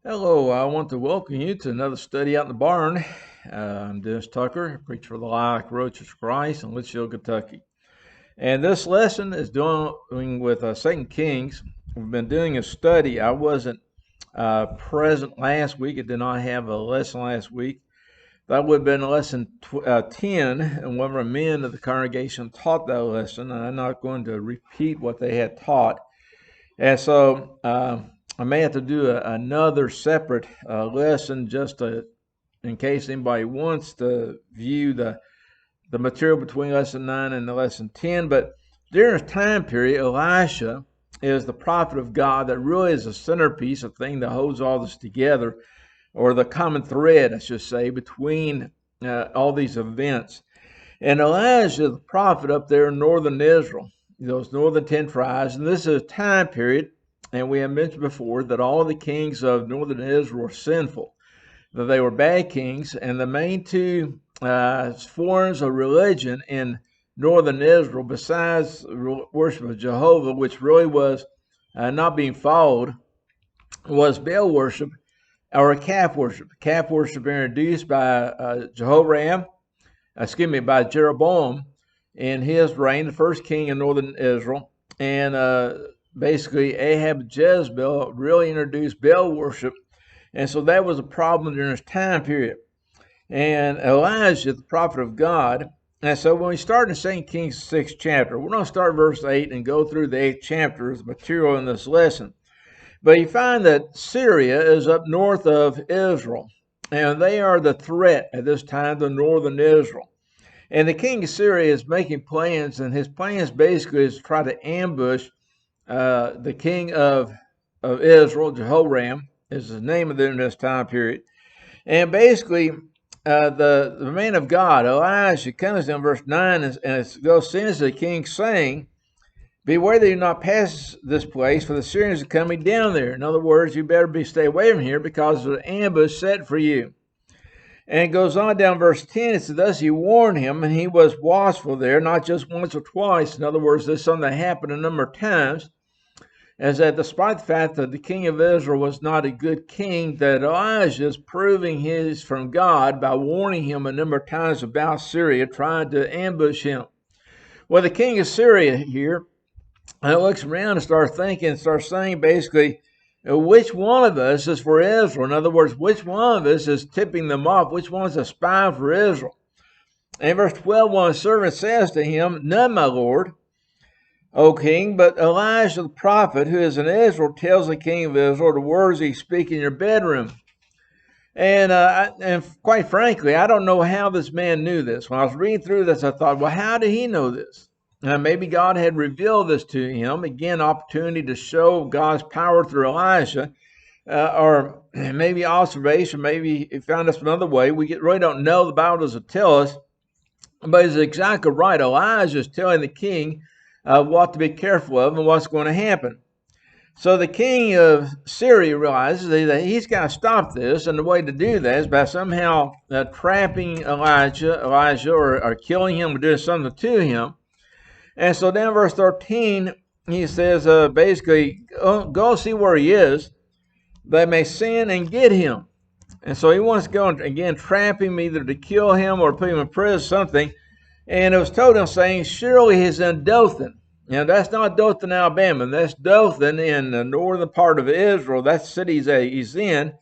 Hello, I want to welcome you to another study out in the barn. I'm Dennis Tucker, preacher for the Lilac Road Church of Christ in Litchfield, Kentucky. And this lesson is dealing with 2 Kings. We've been doing a study. I wasn't present last week. I did not have a lesson last week. That would have been lesson 10, and one of our men of the congregation taught that lesson, and I'm not going to repeat what they had taught. And so I may have to do another separate lesson in case anybody wants to view the material between lesson 9 and the lesson 10. But during this time period, Elisha is the prophet of God that really is the centerpiece, a thing that holds all this together, or the common thread, I should say, between all these events. And Elijah, the prophet up there in northern Israel, those northern 10 tribes, and this is a time period, and we have mentioned before that all the kings of northern Israel were sinful, that they were bad kings, and the main two forms of religion in northern Israel, besides worship of Jehovah, which really was not being followed, was Baal worship or calf worship. Calf worship introduced by by Jeroboam in his reign, the first king in northern Israel. And basically, Ahab and Jezebel really introduced Baal worship. And so that was a problem during this time period. And Elijah, the prophet of God, and so when we start in 2 Kings 6th chapter, we're going to start verse 8 and go through the 8th chapter as material in this lesson. But you find that Syria is up north of Israel, and they are the threat at this time to northern Israel. And the king of Syria is making plans, and his plans basically is to try to ambush the king of Israel. Jehoram is the name of it in this time period. And basically, the man of God, Elisha, comes in verse 9 and it goes, sends to the king saying, beware that you not pass this place, for the Syrians are coming down there. In other words, you better stay away from here because there's an ambush set for you. And it goes on down verse 10. It says, thus he warned him, and he was watchful there, not just once or twice. In other words, this is something that happened a number of times. Is that despite the fact that the king of Israel was not a good king, that Elijah is proving his from God by warning him a number of times about Syria, trying to ambush him. Well, the king of Syria here looks around and starts saying basically, which one of us is for Israel? In other words, which one of us is tipping them off? Which one's a spy for Israel? And verse 12, one servant says to him, none, my lord, O king, but Elisha the prophet, who is in Israel, tells the king of Israel the words he speaks in your bedroom. And quite frankly, I don't know how this man knew this. When I was reading through this, I thought, well, how did he know this? Maybe God had revealed this to him. Again, opportunity to show God's power through Elisha, or maybe observation. Maybe he found us another way. We really don't know. The Bible doesn't tell us, but it's exactly right. Elijah is telling the king what to be careful of and what's going to happen. So the king of Syria realizes that he's got to stop this, and the way to do that is by somehow trapping Elijah, or killing him or doing something to him. And so down verse 13, he says, basically, go see where he is. They may sin and get him. And so he wants to go and, again, trap him, either to kill him or put him in prison, something. And it was told him, saying, surely he's in Dothan. Now, that's not Dothan, Alabama. That's Dothan in the northern part of Israel. That city he's in.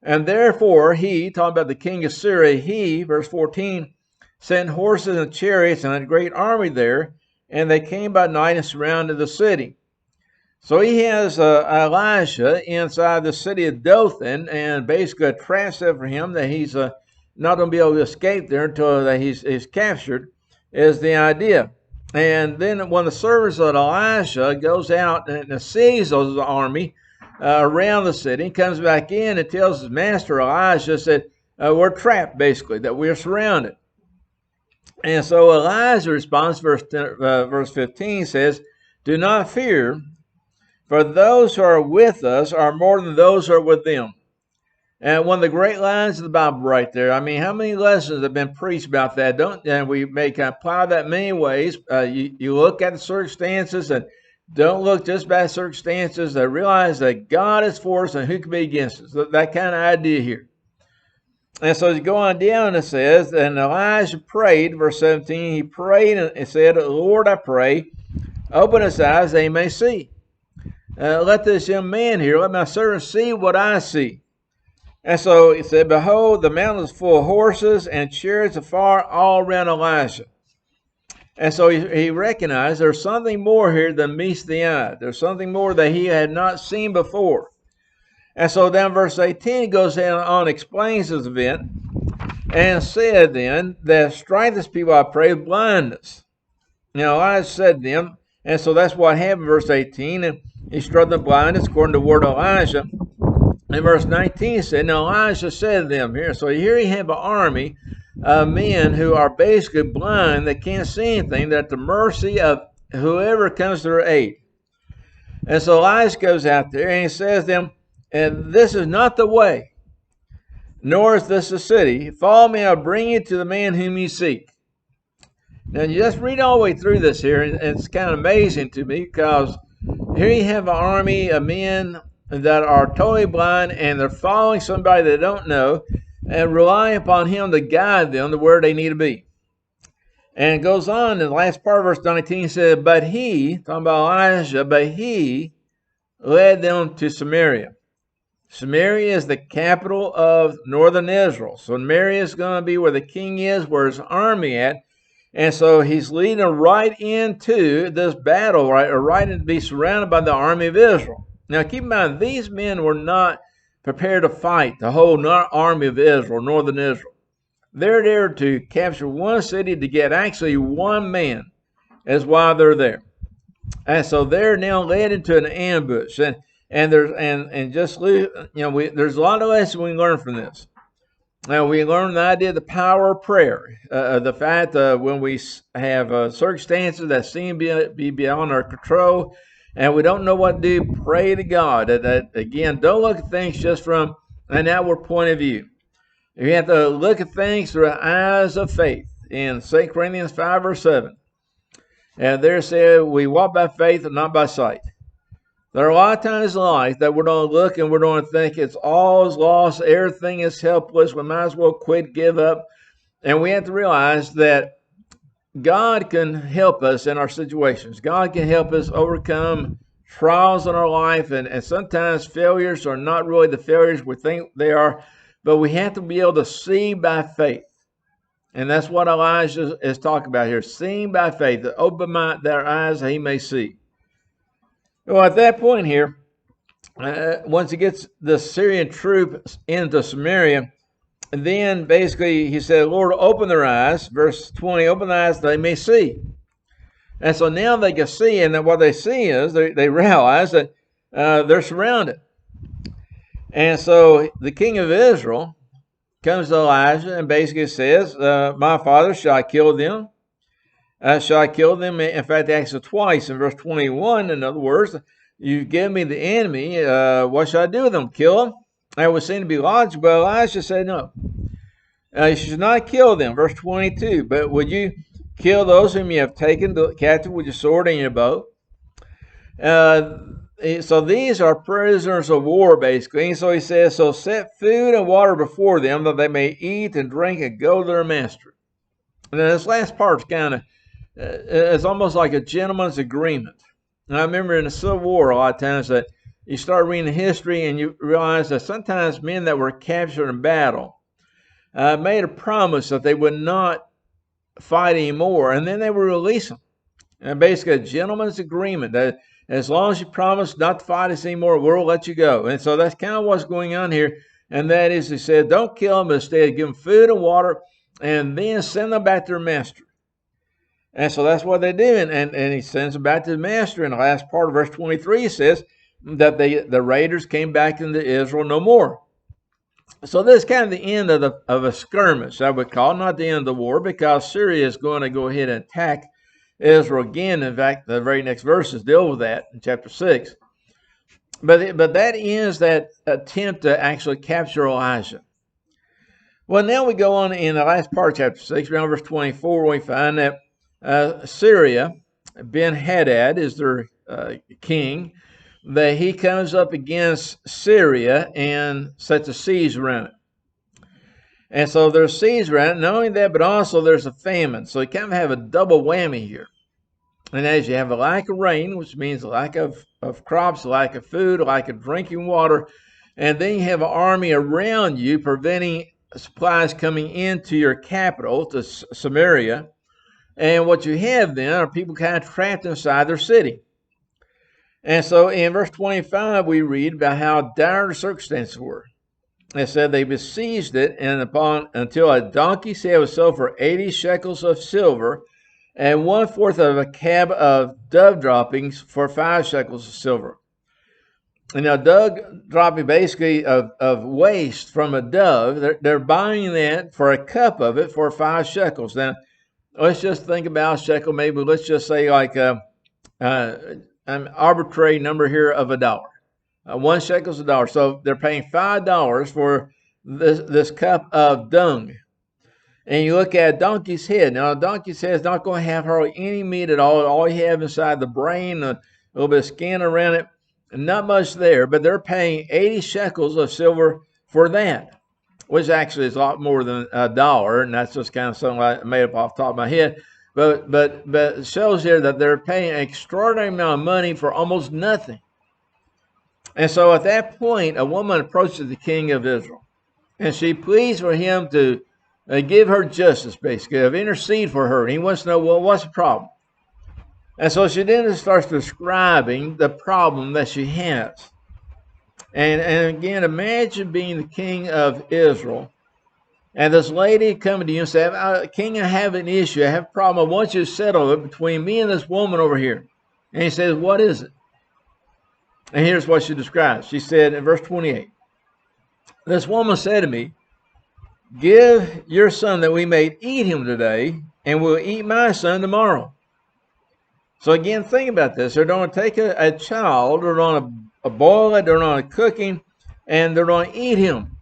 And therefore, he, talking about the king of Syria, he, verse 14, sent horses and chariots and a great army there, and they came by night and surrounded the city. So he has Elisha inside the city of Dothan, and basically a trap set for him that he's not going to be able to escape there until that he's captured, is the idea. And then when the servants of Elisha goes out and sees those army around the city, comes back in and tells his master Elisha, said, we're trapped, basically, that we're surrounded. And so Elijah responds, verse 15 says, do not fear, for those who are with us are more than those who are with them. And one of the great lines of the Bible right there. I mean, how many lessons have been preached about that? And we may kind of apply that many ways. You look at the circumstances, and Don't look just by circumstances. They realize that God is for us and who can be against us. That kind of idea here. And so as you go on down, it says, and Elijah prayed, verse 17, he prayed and said, Lord, I pray, open his eyes that he may see. Let this young man here, let my servant see what I see. And so he said, behold, the mountain is full of horses and chariots afar all around Elisha. And so he recognized there's something more here than meets the eye. There's something more that he had not seen before. And so down verse 18, he goes on, explains this event, and said then, that strike this people, I pray, with blindness. Now Elijah said to them, and so that's what happened, verse 18, and he struck them blindness according to the word of Elijah. And verse 19 said, now Elisha said to them here, so here you have an army of men who are basically blind, that can't see anything, they're at the mercy of whoever comes to their aid. And so Elisha goes out there and he says to them, and this is not the way, nor is this the city. Follow me, I'll bring you to the man whom you seek. Now you just read all the way through this here, and it's kind of amazing to me, because here you have an army of men that are totally blind, and they're following somebody they don't know and relying upon him to guide them to where they need to be. And it goes on in the last part of verse 19, said, but he, talking about Elijah, but he led them to Samaria. Samaria is the capital of northern Israel. So Samaria is going to be where the king is, where his army at. And so he's leading them right into this battle, right to be surrounded by the army of Israel. Now keep in mind, these men were not prepared to fight the whole army of Israel, northern Israel. They're there to capture one city, to get actually one man, is why they're there. And so they're now led into an ambush. There's a lot of lessons we can learn from this. Now we learn the idea of the power of prayer, the fact when we have circumstances that seem to be beyond our control, and we don't know what to do, pray to God. That again, don't look at things just from an outward point of view. You have to look at things through the eyes of faith. In 2 Corinthians 5 verse 7, and there said, we walk by faith and not by sight. There are a lot of times in life that we're going to look and we're going to think it's all is lost, everything is helpless, we might as well quit, give up. And we have to realize that God can help us in our situations. God can help us overcome trials in our life, and sometimes failures are not really the failures we think they are, but we have to be able to see by faith. And that's what Elijah is talking about here, seeing by faith, to open their eyes that he may see. Well, at that point here, once he gets the Syrian troops into Samaria, and then basically he said, Lord, open their eyes. Verse 20, open their eyes that they may see. And so now they can see, and then what they see is they realize that they're surrounded. And so the king of Israel comes to Elijah and basically says, my father, shall I kill them? Shall I kill them? In fact, he asks it twice in verse 21. In other words, you give me the enemy. What shall I do with them? Kill them? That would seem to be logical, but Elisha said no. You should not kill them. Verse 22. But would you kill those whom you have taken captive with your sword and your bow? So these are prisoners of war, basically. And so he says, so set food and water before them, that they may eat and drink and go to their master. And then this last part's kind of, it's almost like a gentleman's agreement. And I remember in the Civil War, a lot of times that you start reading history and you realize that sometimes men that were captured in battle made a promise that they would not fight anymore, and then they would release them. And basically a gentleman's agreement that as long as you promise not to fight us anymore, we'll let you go. And so that's kind of what's going on here. And that is, he said, don't kill them, but instead give them food and water, and then send them back to their master. And so that's what they do. And he sends them back to the master. In the last part of verse 23, he says that the raiders came back into Israel no more. So this is kind of the end of a skirmish, I would call, not the end of the war, because Syria is going to go ahead and attack Israel again. In fact, the very next verses deal with that in chapter 6. But that ends that attempt to actually capture Elijah. Well, now we go on in the last part of chapter 6, around verse 24, we find that Syria, Ben-Hadad is their king, that he comes up against Syria and sets a siege around it. And so there's siege around it. Not only that, but also there's a famine. So you kind of have a double whammy here. And as you have a lack of rain, which means a lack of crops, a lack of food, a lack of drinking water, and then you have an army around you preventing supplies coming into your capital, to Samaria. And what you have then are people kind of trapped inside their city. And so in verse 25, we read about how dire the circumstances were. It said they besieged it, and until a donkey's head was sold for 80 shekels of silver, and 1/4 of a cab of dove droppings for 5 shekels of silver. And now, dove dropping basically of waste from a dove, they're buying that for a cup of it for 5 shekels. Now, let's just think about a shekel, maybe let's just say like an arbitrary number here of $1. 1 shekel is $1. So they're paying $5 for this cup of dung. And you look at a donkey's head. Now, a donkey's head is not going to have hardly any meat at all. All you have inside the brain, a little bit of skin around it, and not much there. But they're paying 80 shekels of silver for that, which actually is a lot more than $1. And that's just kind of something I made up off the top of my head. But it shows here that they're paying an extraordinary amount of money for almost nothing. And so at that point, a woman approaches the king of Israel, and she pleads for him to give her justice, basically, of intercede for her. And he wants to know, well, what's the problem? And so she then starts describing the problem that she has. And again, imagine being the king of Israel, and this lady coming to you and saying, King, I have an issue. I have a problem. I want you to settle it between me and this woman over here. And he says, what is it? And here's what she describes. She said in verse 28, this woman said to me, give your son that we may eat him today, and we'll eat my son tomorrow. So again, think about this. They're going to take a child, they're going to boil it, they're going to cook him, and they're going to eat him.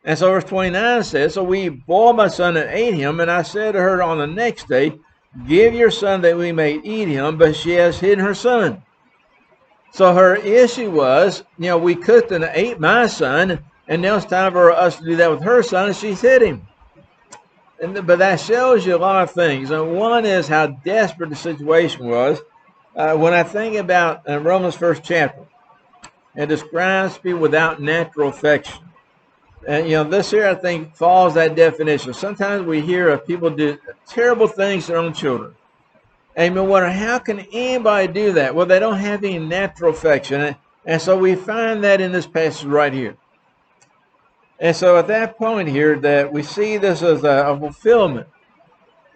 And so verse 29 says, so we boiled my son and ate him, and I said to her on the next day, give your son that we may eat him, but she has hidden her son. So her issue was, we cooked and ate my son, and now it's time for us to do that with her son, and she's hid him. But that shows you a lot of things. And one is how desperate the situation was. When I think about Romans 1st chapter, it describes people without natural affection. And, this here, I think, follows that definition. Sometimes we hear of people do terrible things to their own children. And you wonder, how can anybody do that? Well, they don't have any natural affection. And so we find that in this passage right here. And so at that point here, that we see this as a fulfillment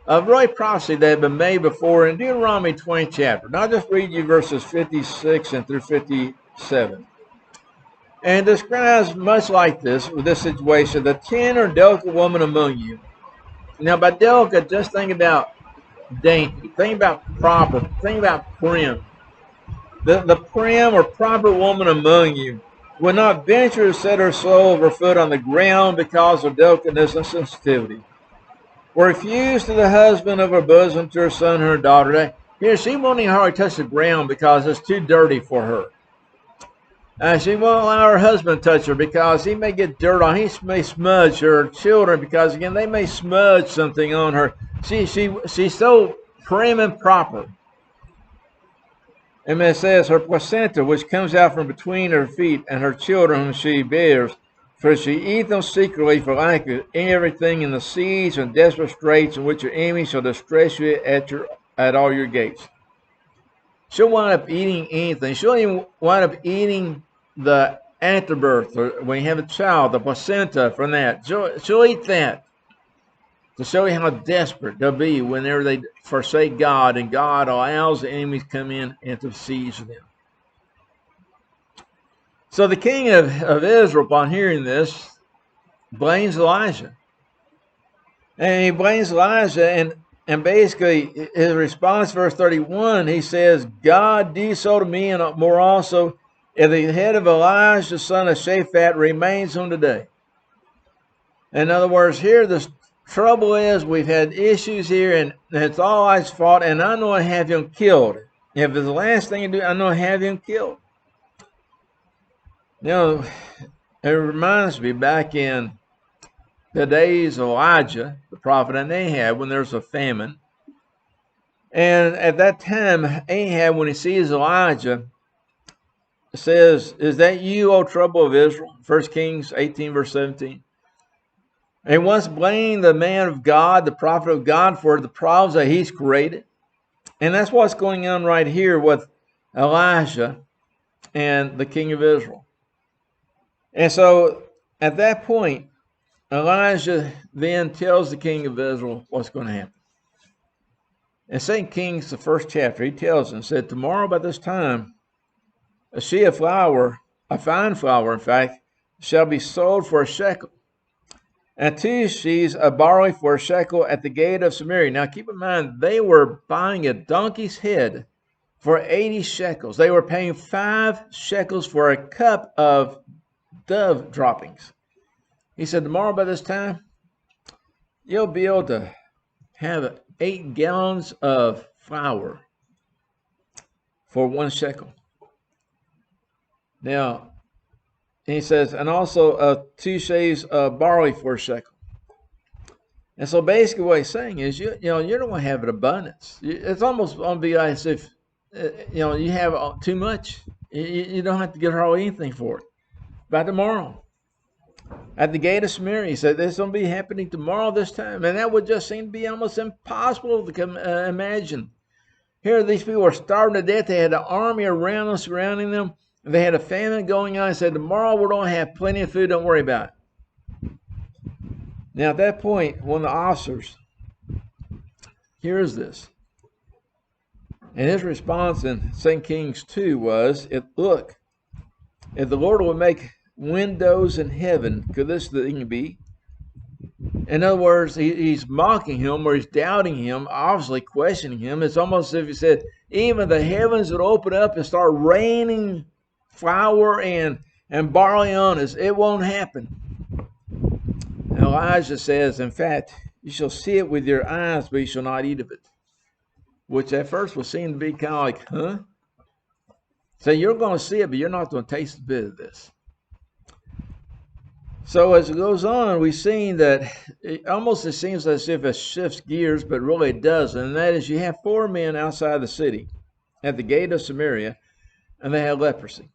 of really prophecy that had been made before in Deuteronomy 20 chapter. Now I'll just read you verses 56 and through 57. And it describes much like this, with this situation, the tender and delicate woman among you. Now by delicate, just think about dainty, think about proper, think about prim. The prim or proper woman among you will not venture to set her sole of her foot on the ground because of delicateness and sensitivity. Will refuse to the husband of her bosom, to her son, her daughter. Here, she won't even hardly touch the ground because it's too dirty for her. She won't allow her husband to touch her because he may get dirt on. He may smudge her children because, again, they may smudge something on her. She's so prim and proper. And it says, her placenta, which comes out from between her feet, and her children whom she bears, for she eat them secretly for lack of everything in the siege and desperate straits in which your enemy shall distress you at all your gates. She'll wind up eating anything. She'll even wind up eating the afterbirth, or when you have a child, the placenta from that. She'll eat that to show you how desperate they'll be whenever they forsake God, and God allows the enemies to come in and to seize them. So the king of Israel, upon hearing this, blames Elijah. And he blames Elijah, and basically his response, verse 31, he says, God, do so to me, and more also, if the head of Elijah, son of Shaphat, remains on today. In other words, here the trouble is we've had issues here, and it's all I's fault, and I know I have him killed. If it's the last thing you do, I'm going to have him killed. You know, it reminds me back in the days of Elijah, the prophet, and Ahab, when there's a famine. And at that time, Ahab, when he sees Elijah, says, "Is that you, O trouble of Israel?" 1 Kings 18, verse 17. And he once blamed the man of God, the prophet of God, for the problems that he's created. And that's what's going on right here with Elisha and the king of Israel. And so at that point, Elijah then tells the king of Israel what's going to happen. In 2 Kings, the first chapter, he tells them, said, "Tomorrow by this time, a sheaf of flour, a fine flour, in fact, shall be sold for a shekel, and 2 sheaves of barley for a shekel at the gate of Samaria." Now keep in mind, they were buying a donkey's head for 80 shekels. They were paying 5 shekels for a cup of dove droppings. He said, "Tomorrow by this time, you'll be able to have 8 gallons of flour for 1 shekel." Now, he says, and also 2 sheaves of barley for a shekel. And so basically what he's saying is, you know, you're not going to have an abundance. It's almost going to be like as if, you have too much. You don't have to get hardly anything for it. By tomorrow, at the gate of Samaria, he said, this is going to be happening tomorrow this time. And that would just seem to be almost impossible to imagine. Here, these people were starving to death. They had an army around them, surrounding them. They had a famine going on. He said, tomorrow we're going to have plenty of food. Don't worry about it. Now, at that point, one of the officers hears this. And his response in 2 Kings 2 was, "Look, if the Lord would make windows in heaven, could this thing be?" In other words, he's mocking him, or he's doubting him, obviously questioning him. It's almost as if he said, even the heavens would open up and start raining flour and barley on us. It won't happen. And Elijah says, in fact, you shall see it with your eyes, but you shall not eat of it. Which at first would seem to be kind of like, huh? So you're going to see it, but you're not going to taste a bit of this. So as it goes on, we've seen that it seems as if it shifts gears, but really it doesn't. And that is, you have 4 men outside the city at the gate of Samaria, and they had leprosy.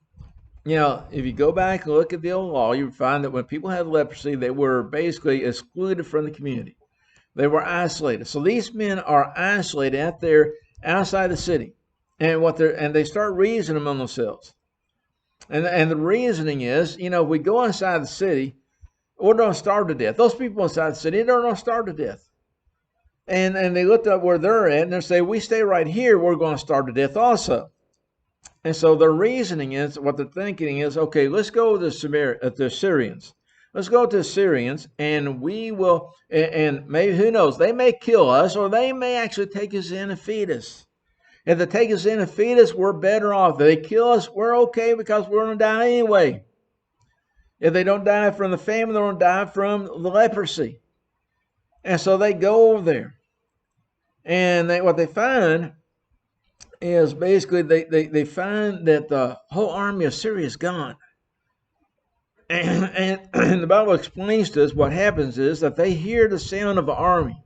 You know, if you go back and look at the old law, you find that when people had leprosy, they were basically excluded from the community. They were isolated. So these men are isolated out there outside the city, and they start reasoning among themselves. And the reasoning is, if we go inside the city, we're going to starve to death. Those people inside the city, they're going to starve to death. And they looked up where they're at, and they say, we stay right here, we're going to starve to death also. And so their reasoning is, what they're thinking is, okay, let's go to the Syrians. Let's go to the Syrians, and we will, and maybe, who knows, they may kill us, or they may actually take us in and feed us. If they take us in and feed us, we're better off. If they kill us, we're okay because we're going to die anyway. If they don't die from the famine, they're going to die from the leprosy. And so they go over there. And what they find is basically they find that the whole army of Syria is gone. And the Bible explains to us what happens is that they hear the sound of an army.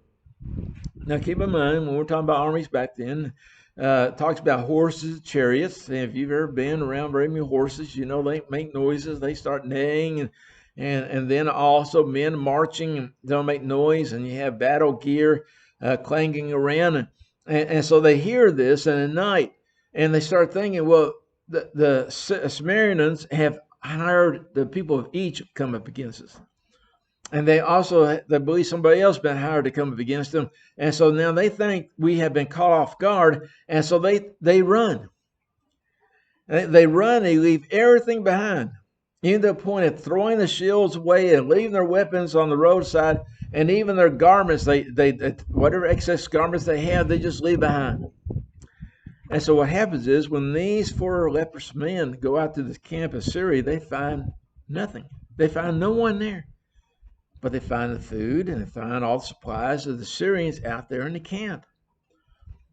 Now keep in mind, when we're talking about armies back then, it talks about horses, chariots. And if you've ever been around very many horses, you know they make noises. They start neighing, and then also men marching, and they'll make noise. And you have battle gear clanging around, and so they hear this in the night, and they start thinking, well, the Samaritans have hired the people of Egypt come up against us. And they believe somebody else been hired to come up against them. And so now they think we have been caught off guard. And so they run. They run, they leave everything behind. Even to the point of throwing the shields away and leaving their weapons on the roadside. And even their garments, they whatever excess garments they have, they just leave behind. And so what happens is, when these 4 leprous men go out to the camp of Syria, they find nothing. They find no one there. But they find the food, and they find all the supplies of the Syrians out there in the camp.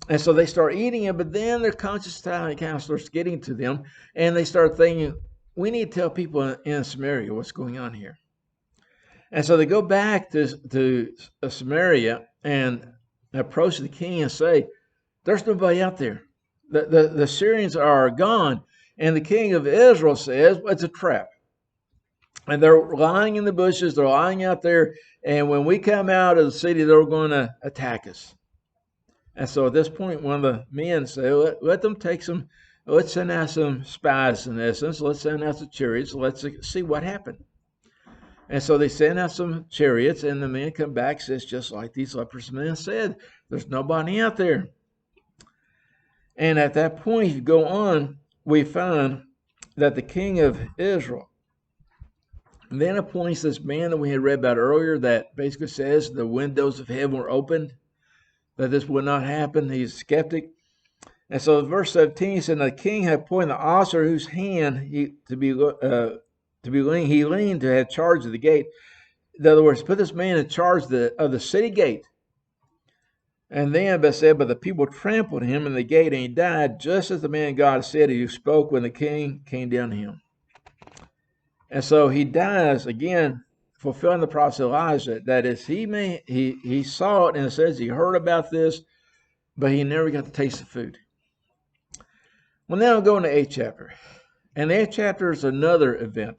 And so they start eating it, but then their conscience kind of starts getting to them, and they start thinking, we need to tell people in Samaria what's going on here. And so they go back to Samaria and approach the king and say, there's nobody out there. The Syrians are gone. And the king of Israel says, well, it's a trap. And they're lying in the bushes. They're lying out there. And when we come out of the city, they're going to attack us. And so at this point, one of the men said, let them take some, let's send out some spies in essence. Let's send out some chariots. Let's see what happened. And so they send out some chariots, and the men come back, says, just like these leprous men said, there's nobody out there. And at that point, if you go on, we find that the king of Israel then appoints this man that we had read about earlier that basically says the windows of heaven were opened, that this would not happen. He's a skeptic. And so verse 17 said, the king had appointed the officer whose hand he leaned to have charge of the gate. In other words, put this man in charge of the city gate. And then but the people trampled him in the gate, and he died just as the man God said he spoke when the king came down to him. And so he dies again, fulfilling the prophecy of Elijah. That is, he saw it, and it says he heard about this, but he never got to taste the food. Well, now I'm going to 8th chapter. And the 8th chapter is another event.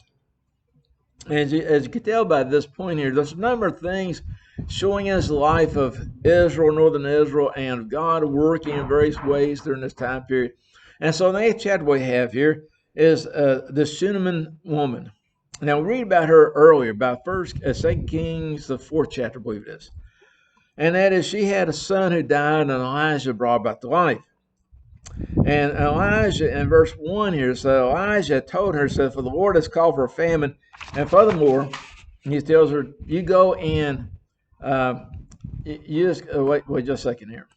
And as you can tell by this point here, there's a number of things showing us the life of Israel, northern Israel, and God working in various ways during this time period. And so in the 8th chapter we have here is the Shunammite woman. Now, we read about her earlier, about 2 Kings, the 4th chapter, I believe it is. And that is, she had a son who died, and Elijah brought back to life. And Elijah, in verse 1 here, so Elijah told her, said, for the Lord has called for a famine. And furthermore, he tells her, you go and, you just, wait just a second here.